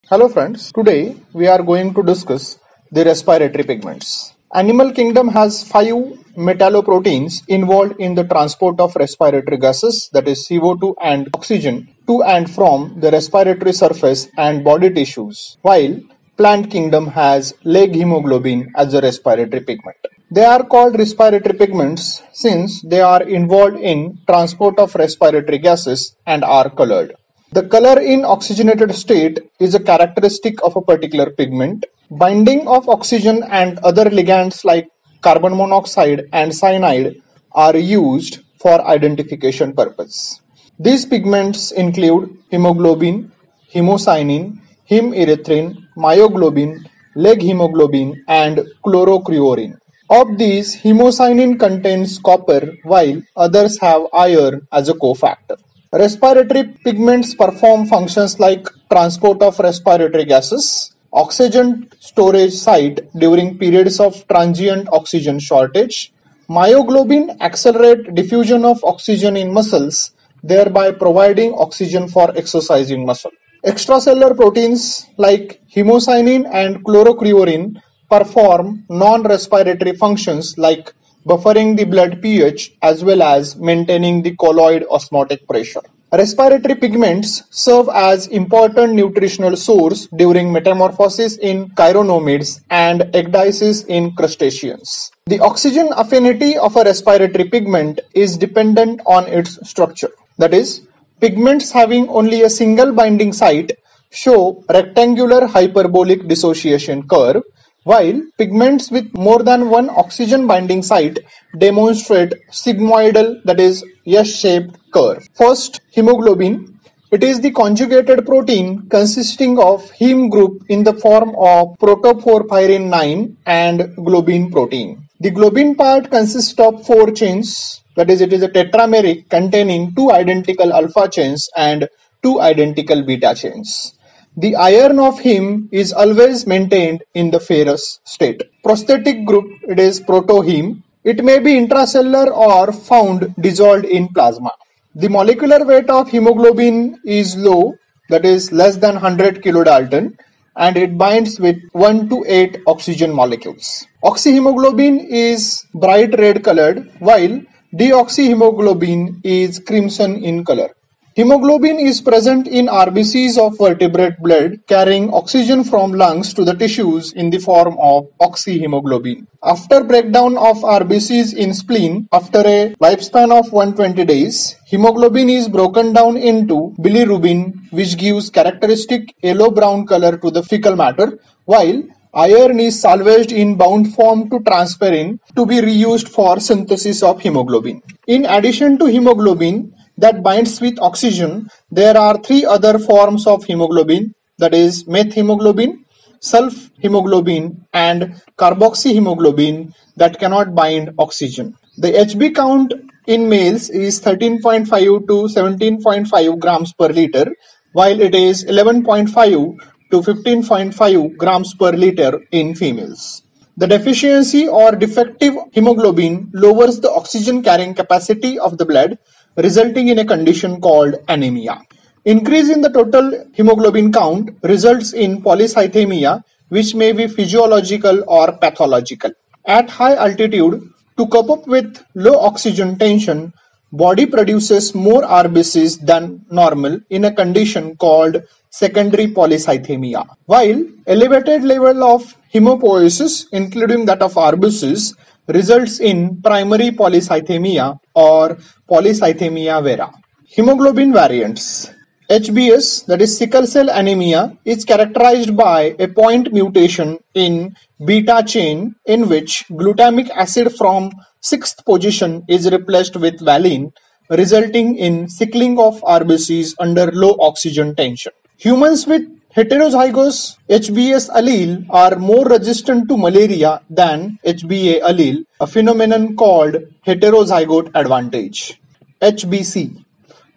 Hello friends, today we are going to discuss the respiratory pigments. Animal kingdom has 5 metalloproteins involved in the transport of respiratory gases, that is CO2 and oxygen, to and from the respiratory surface and body tissues, while plant kingdom has leg hemoglobin as a respiratory pigment. They are called respiratory pigments since they are involved in transport of respiratory gases and are colored. The color in oxygenated state is a characteristic of a particular pigment. Binding of oxygen and other ligands like carbon monoxide and cyanide are used for identification purpose. These pigments include hemoglobin, hemocyanin, hemerythrin, myoglobin, leg hemoglobin, and chlorocruorin. Of these, hemocyanin contains copper while others have iron as a cofactor. Respiratory pigments perform functions like transport of respiratory gases, oxygen storage site during periods of transient oxygen shortage. Myoglobin accelerate diffusion of oxygen in muscles, thereby providing oxygen for exercising muscle. Extracellular proteins like hemocyanin and chlorocruorin perform non-respiratory functions like buffering the blood pH as well as maintaining the colloid osmotic pressure. Respiratory pigments serve as important nutritional source during metamorphosis in chironomids and ecdysis in crustaceans. The oxygen affinity of a respiratory pigment is dependent on its structure. That is, pigments having only a single binding site show rectangular hyperbolic dissociation curve, while pigments with more than one oxygen binding site demonstrate sigmoidal, that is S-shaped curve. First, hemoglobin. It is the conjugated protein consisting of heme group in the form of protoporphyrin 9 and globin protein. The globin part consists of 4 chains, that is, it is a tetrameric containing 2 identical alpha chains and 2 identical beta chains. The iron of heme is always maintained in the ferrous state. Prosthetic group, it is protoheme. It may be intracellular or found dissolved in plasma. The molecular weight of hemoglobin is low, that is less than 100 kilodalton, and it binds with 1 to 8 oxygen molecules. Oxyhemoglobin is bright red colored, while deoxyhemoglobin is crimson in color. Hemoglobin is present in RBCs of vertebrate blood, carrying oxygen from lungs to the tissues in the form of oxyhemoglobin. After breakdown of RBCs in spleen, after a lifespan of 120 days, hemoglobin is broken down into bilirubin, which gives characteristic yellow-brown color to the fecal matter, while iron is salvaged in bound form to transferrin to be reused for synthesis of hemoglobin. In addition to hemoglobin that binds with oxygen, there are 3 other forms of hemoglobin, that is methemoglobin, sulfhemoglobin, and carboxyhemoglobin that cannot bind oxygen. The HB count in males is 13.5 to 17.5 grams per liter, while it is 11.5 to 15.5 grams per liter in females. The deficiency or defective hemoglobin lowers the oxygen carrying capacity of the blood, resulting in a condition called anemia. Increase in the total hemoglobin count results in polycythemia, which may be physiological or pathological. At high altitude, to cope up with low oxygen tension, body produces more RBCs than normal in a condition called secondary polycythemia, while elevated level of hemopoiesis, including that of RBCs, results in primary polycythemia or polycythemia vera. Hemoglobin variants. HbS, that is sickle cell anemia, is characterized by a point mutation in beta chain in which glutamic acid from 6th position is replaced with valine, resulting in sickling of RBCs under low oxygen tension. Humans with heterozygous HbS allele are more resistant to malaria than HbA allele, a phenomenon called heterozygote advantage. HbC.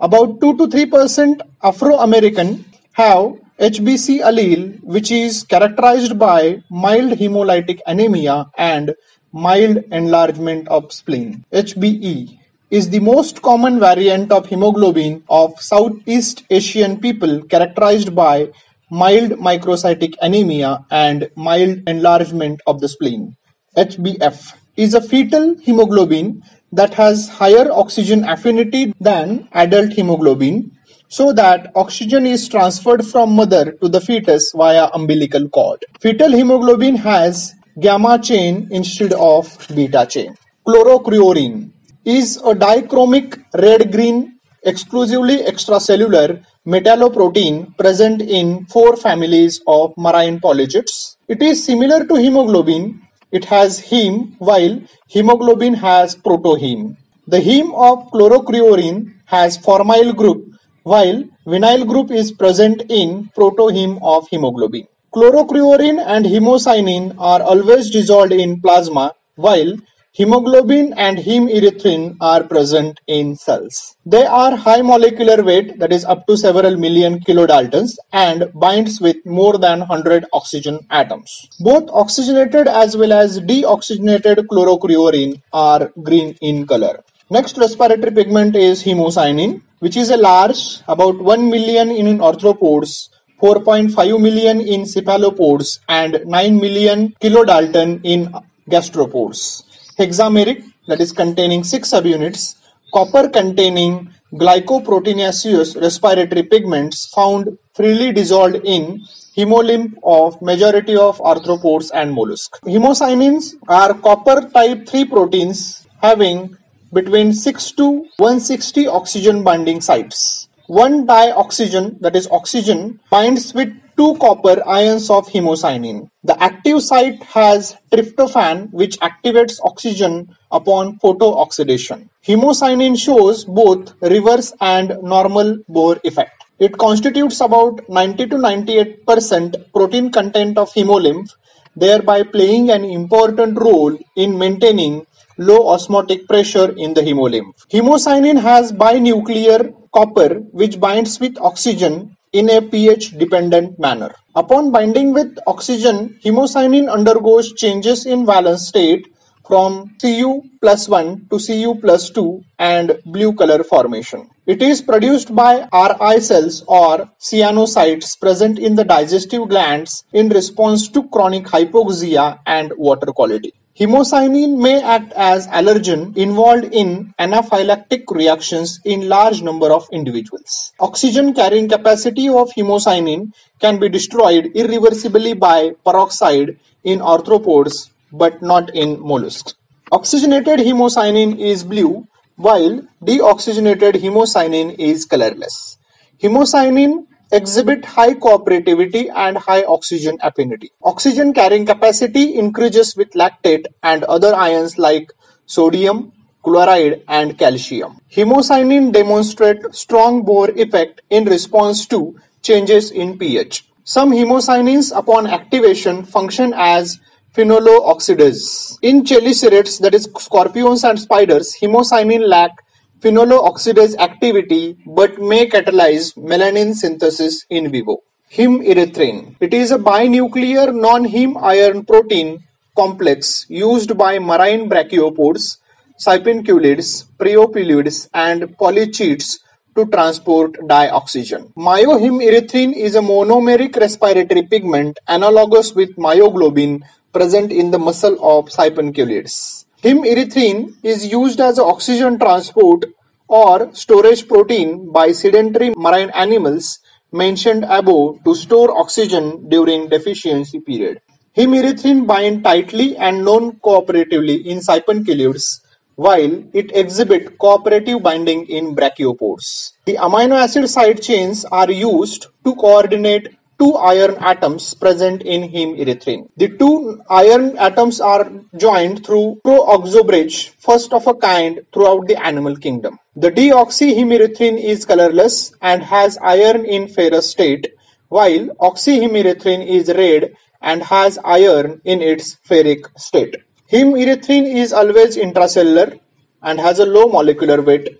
About 2 to 3% Afro-American have HbC allele, which is characterized by mild hemolytic anemia and mild enlargement of spleen. HbE is the most common variant of hemoglobin of Southeast Asian people, characterized by mild microcytic anemia, and mild enlargement of the spleen. HbF is a fetal hemoglobin that has higher oxygen affinity than adult hemoglobin, so that oxygen is transferred from mother to the fetus via umbilical cord. Fetal hemoglobin has gamma chain instead of beta chain. Chlorocruorine is a dichromic red-green exclusively extracellular metalloprotein present in 4 families of marine polychaetes. It is similar to hemoglobin. It has heme while hemoglobin has protoheme. The heme of chlorocruorine has formyl group while vinyl group is present in protoheme of hemoglobin. Chlorocruorine and hemocyanin are always dissolved in plasma while hemoglobin and hemerythrin are present in cells. They are high molecular weight, that is up to several million kilodaltons, and binds with more than 100 oxygen atoms. Both oxygenated as well as deoxygenated chlorocruorine are green in color. Next respiratory pigment is hemocyanin, which is a large, about 1 million in arthropods, 4.5 million in cephalopods, and 9 million kilodalton in gastropods. Hexameric, that is containing 6 subunits, copper containing glycoproteinaceous respiratory pigments found freely dissolved in hemolymph of majority of arthropods and mollusks. Hemocyanins are copper type 3 proteins having between 6 to 160 oxygen binding sites. One dioxygen, that is oxygen, binds with 2 copper ions of hemocyanin. The active site has tryptophan, which activates oxygen upon photooxidation. Hemocyanin shows both reverse and normal Bohr effect. It constitutes about 90 to 98% protein content of hemolymph, thereby playing an important role in maintaining low osmotic pressure in the hemolymph. Hemocyanin has binuclear copper which binds with oxygen in a pH-dependent manner. Upon binding with oxygen, hemocyanin undergoes changes in valence state from Cu+1 to Cu+2 and blue color formation. It is produced by RI cells or cyanocytes present in the digestive glands in response to chronic hypoxia and water quality. Hemocyanin may act as allergen involved in anaphylactic reactions in large number of individuals. Oxygen carrying capacity of hemocyanin can be destroyed irreversibly by peroxide in arthropods but not in mollusks. Oxygenated hemocyanin is blue while deoxygenated hemocyanin is colorless. Hemocyanin exhibit high cooperativity and high oxygen affinity. Oxygen carrying capacity increases with lactate and other ions like sodium, chloride and calcium. Hemocyanin demonstrate strong Bohr effect in response to changes in pH. Some hemocyanins upon activation function as phenolooxidase. In chelicerates, that is scorpions and spiders, hemocyanin lack phenolooxidase activity but may catalyze melanin synthesis in vivo. Hemerythrin. It is a binuclear non-heme iron protein complex used by marine brachiopods, sipinculids, priopilids and polychaetes to transport dioxygen. Myohemerythrin is a monomeric respiratory pigment analogous with myoglobin present in the muscle of sipinculids. Hemerythrin is used as an oxygen transport or storage protein by sedentary marine animals mentioned above to store oxygen during deficiency period. Hemerythrin binds tightly and non-cooperatively in sipinculids while it exhibits cooperative binding in brachiopods. The amino acid side chains are used to coordinate 2 iron atoms present in hemerythrin. The 2 iron atoms are joined through pro-oxobridge, first of a kind throughout the animal kingdom. The deoxyhemerythrin is colorless and has iron in ferrous state, while oxyhemerythrin is red and has iron in its ferric state. Hemerythrin is always intracellular and has a low molecular weight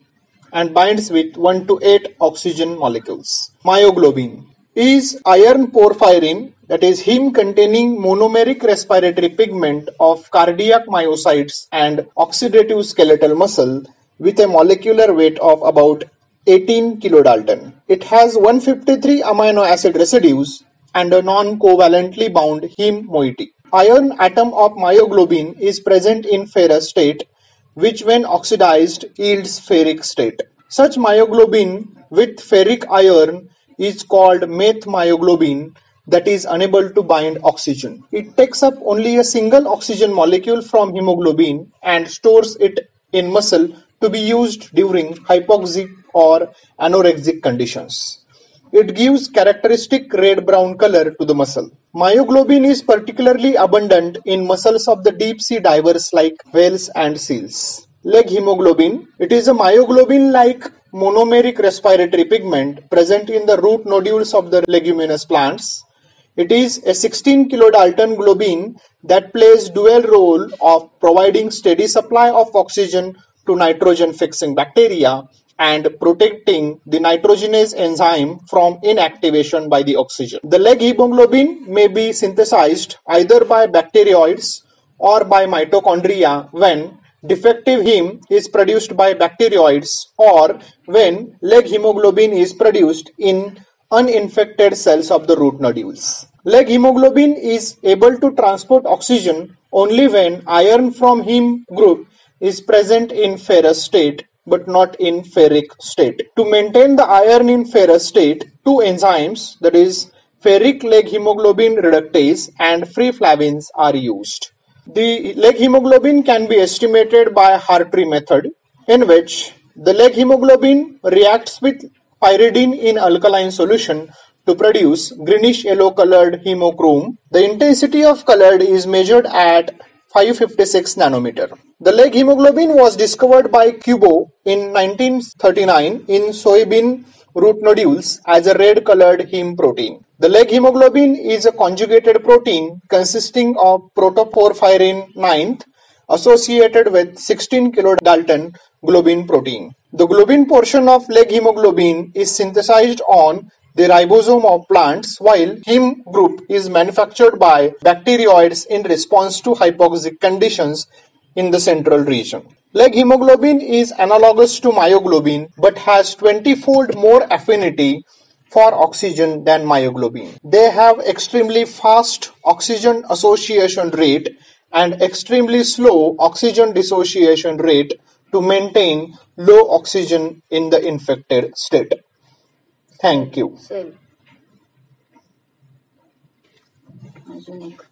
and binds with 1 to 8 oxygen molecules. Myoglobin is iron porphyrin, that is heme containing monomeric respiratory pigment of cardiac myocytes and oxidative skeletal muscle with a molecular weight of about 18 kilodalton. It has 153 amino acid residues and a non-covalently bound heme moiety. Iron atom of myoglobin is present in ferrous state, which when oxidized yields ferric state. Such myoglobin with ferric iron is called methmyoglobin that is unable to bind oxygen. It takes up only a single oxygen molecule from hemoglobin and stores it in muscle to be used during hypoxic or anorexic conditions. It gives characteristic red-brown color to the muscle. Myoglobin is particularly abundant in muscles of the deep sea divers like whales and seals. Leg hemoglobin. It is a myoglobin-like monomeric respiratory pigment present in the root nodules of the leguminous plants. It is a 16 kilodalton globin that plays dual role of providing steady supply of oxygen to nitrogen-fixing bacteria and protecting the nitrogenase enzyme from inactivation by the oxygen. The leg hemoglobin may be synthesized either by bacteroids or by mitochondria when defective heme is produced by bacteroids or when leg hemoglobin is produced in uninfected cells of the root nodules. Leg hemoglobin is able to transport oxygen only when iron from heme group is present in ferrous state but not in ferric state. To maintain the iron in ferrous state, two enzymes, that is ferric leg hemoglobin reductase and free flavins, are used. The leg hemoglobin can be estimated by Hartree method, in which the leg hemoglobin reacts with pyridine in alkaline solution to produce greenish yellow colored hemochrome. The intensity of colored is measured at 556 nanometer. The leg hemoglobin was discovered by Kubo in 1939 in soybean root nodules as a red-colored heme protein. The leg hemoglobin is a conjugated protein consisting of protoporphyrin 9th associated with 16 kilodalton globin protein. The globin portion of leg hemoglobin is synthesized on the ribosome of plants, while heme group is manufactured by bacteroids in response to hypoxic conditions in the central region. Leg hemoglobin is analogous to myoglobin but has 20-fold more affinity for oxygen than myoglobin. They have extremely fast oxygen association rate and extremely slow oxygen dissociation rate to maintain low oxygen in the infected state. Thank you. Same. अजून एक